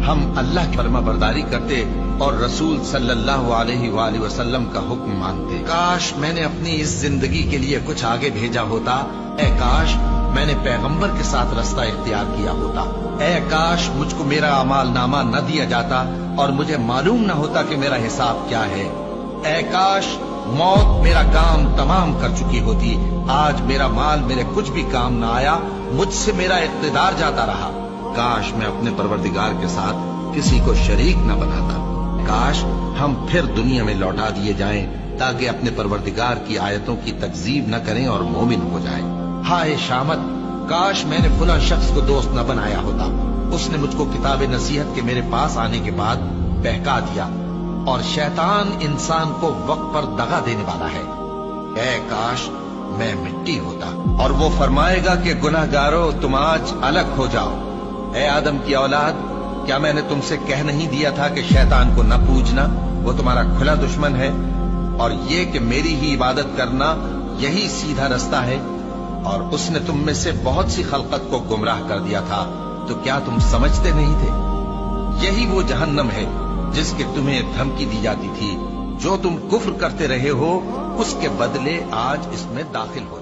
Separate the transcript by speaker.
Speaker 1: ہم اللہ کی فرما برداری کرتے اور رسول صلی اللہ علیہ وآلہ وسلم کا حکم مانتے۔ کاش میں نے اپنی اس زندگی کے لیے کچھ آگے بھیجا ہوتا، اے کاش میں نے پیغمبر کے ساتھ رستہ اختیار کیا ہوتا، اے کاش مجھ کو میرا اعمال نامہ نہ دیا جاتا اور مجھے معلوم نہ ہوتا کہ میرا حساب کیا ہے، اے کاش موت میرا کام تمام کر چکی ہوتی، آج میرا مال میرے کچھ بھی کام نہ آیا، مجھ سے میرا اقتدار جاتا رہا، کاش میں اپنے پروردگار کے ساتھ کسی کو شریک نہ بناتا، کاش ہم پھر دنیا میں لوٹا دیے جائیں تاکہ اپنے پروردگار کی آیتوں کی تکذیب نہ کریں اور مومن ہو جائیں۔ ہائے شامت، کاش میں نے فلاں شخص کو دوست نہ بنایا ہوتا، اس نے مجھ کو کتاب نصیحت کے میرے پاس آنے کے بعد بہکا دیا، اور شیطان انسان کو وقت پر دغا دینے والا ہے، اے کاش میں مٹی ہوتا۔ اور وہ فرمائے گا کہ گناہ گارو تم آج الگ ہو جاؤ، اے آدم کی اولاد، کیا میں نے تم سے کہہ نہیں دیا تھا کہ شیطان کو نہ پوجنا، وہ تمہارا کھلا دشمن ہے، اور یہ کہ میری ہی عبادت کرنا یہی سیدھا رستہ ہے، اور اس نے تم میں سے بہت سی خلقت کو گمراہ کر دیا تھا، تو کیا تم سمجھتے نہیں تھے؟ یہی وہ جہنم ہے جس کے تمہیں دھمکی دی جاتی تھی، جو تم کفر کرتے رہے ہو اس کے بدلے آج اس میں داخل ہو